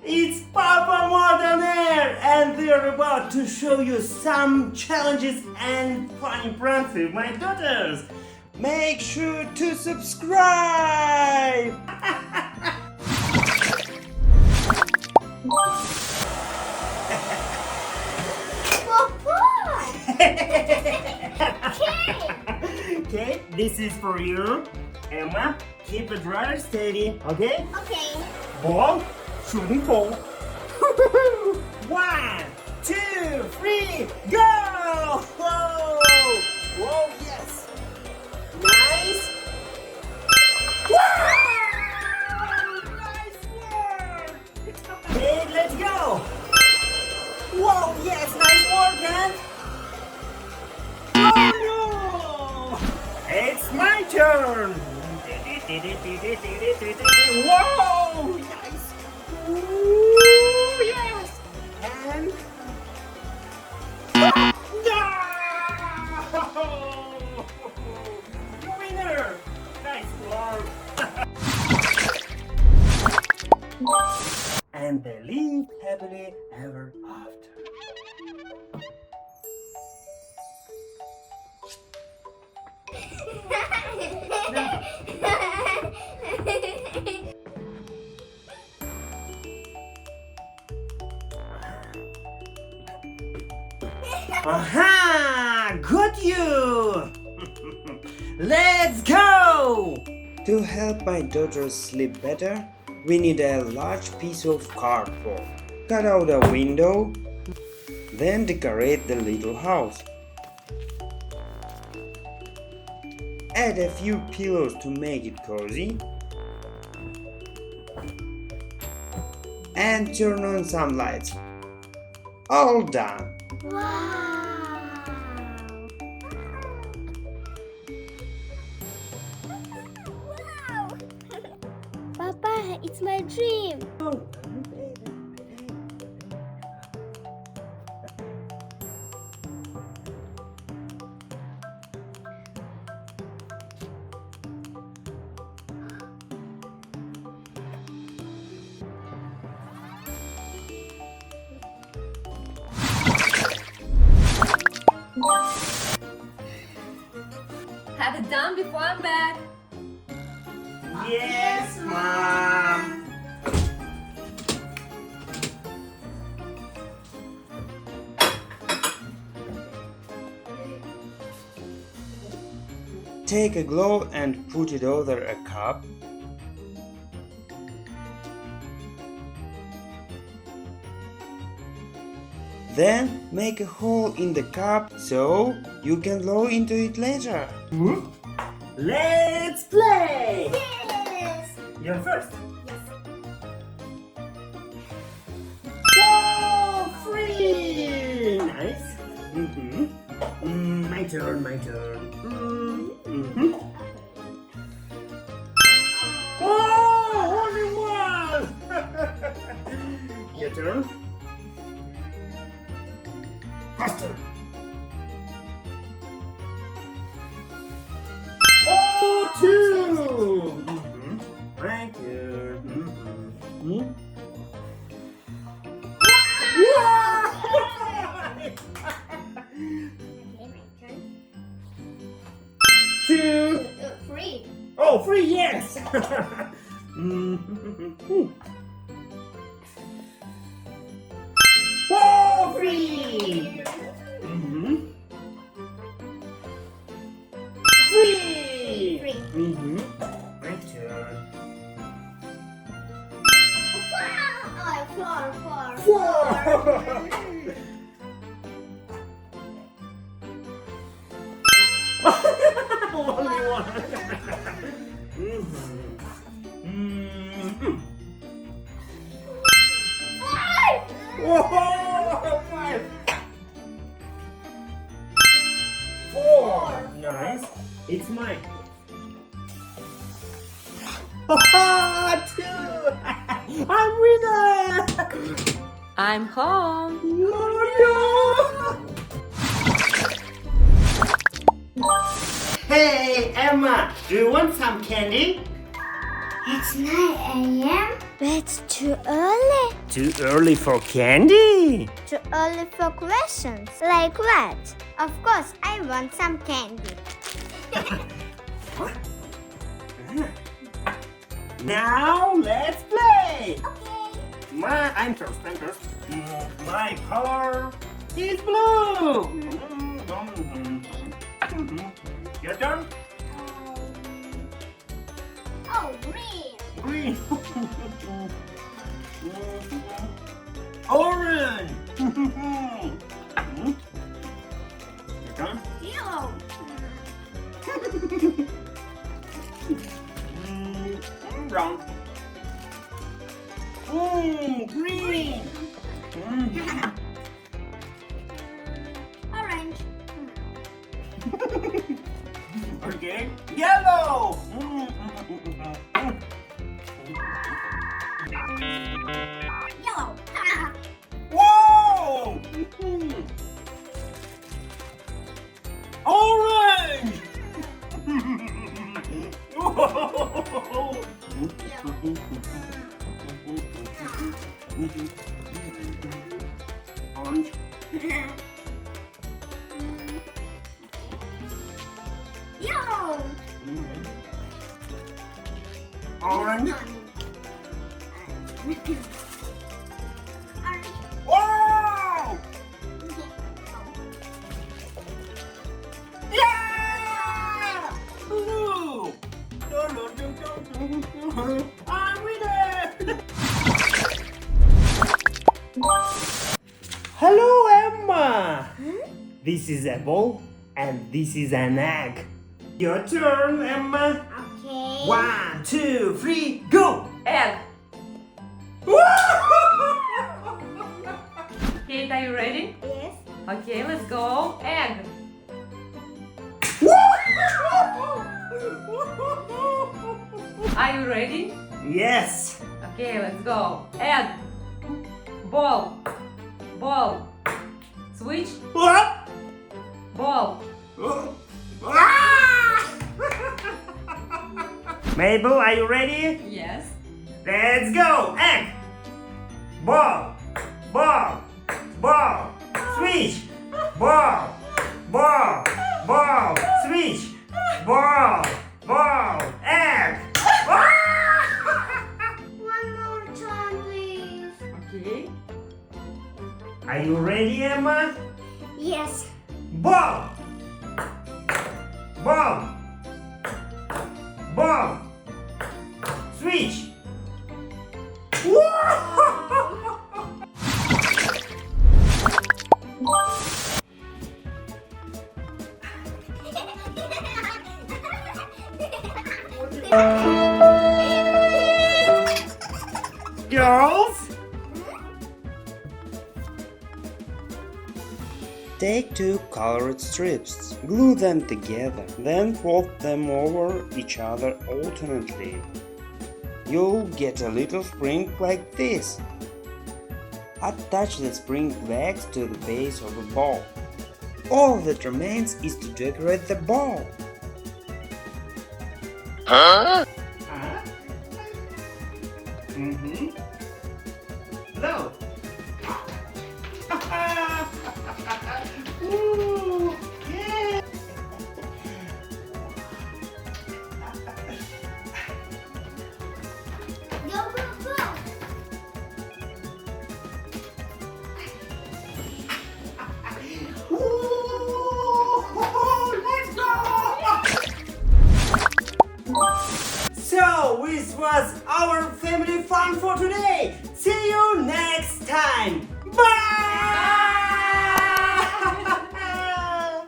It's Papa Modernaire, and they're about to show you some challenges and funny pranks with my daughters. Make sure to subscribe. Okay, this is for you. Emma, keep it rather steady, okay? Okay. Ball, shooting ball. 1, 2, 3, go! Whoa! Whoa, yes! Nice! Wow! Nice work! Okay, let's go! Whoa, yes, nice work, man! Oh, no! It's my turn! Whoa! Nice! Ooh, yes! And... No! You winner! Nice work! And they live happily ever after. Aha! Got you! Let's go! To help my daughters sleep better, we need a large piece of cardboard. Cut out a window, then decorate the little house. Add a few pillows to make it cozy. And turn on some lights. All done. Wow. Wow. Papa, it's my dream. Have it done before I'm back. Yes, Mom. Take a glove and put it over a cup. Then make a hole in the cup so you can blow into it later. Let's play! Yes. You're first. Yes. Whoa! Free! Nice. My turn, my turn. Oh, only one! Your turn. Faster. Oh, two! My turn. Okay, my turn. Two. Free. Oh, free, yes! Oh, free! Free! Free. My turn. Oh, four. Four! Only one. Five. Whoa! Five. Four. Nice. It's mine. Two. I'm winner. I'm home. No. Hey, Emma, do you want some candy? It's 9 a.m. That's too early. Too early for candy? Too early for questions. Like what? Of course, I want some candy. Now let's play. Okay. I'm first. My color is blue. Your turn. Oh, green. Green. Orange. Your turn. Yellow. Brown. Green. Orange. Okay. Yellow. Yellow. Whoa. Orange. Orange. Yellow. Orange. Orange. Wow! Yeah! Blue! I'm winner! Hello, Emma! This is a ball and this is an egg. Your turn, Emma. Okay. 1, 2, 3, go! Egg. Kate, are you ready? Yes. Okay, let's go. Egg. Are you ready? Yes! Okay, let's go. Egg. Ball. Ball. Switch. What? Ball. Mabel, are you ready? Yes. Let's go! Egg! Ball! Ball! Ball! Switch! Ball! Ball! Ball! Switch! Ball! Ball! Egg! One more time, please. Okay. Are you ready, Emma? Yes. Ball! Ball! Ball! Switch! Girls? Take two colored strips, glue them together, then fold them over each other alternately. You'll get a little spring like this. Attach the spring legs to the base of the ball. All that remains is to decorate the ball. Huh? No. Ooh, yeah. Go, go, go. Ooh, let's go! So, this was our family fun for today. See you next time. Bye!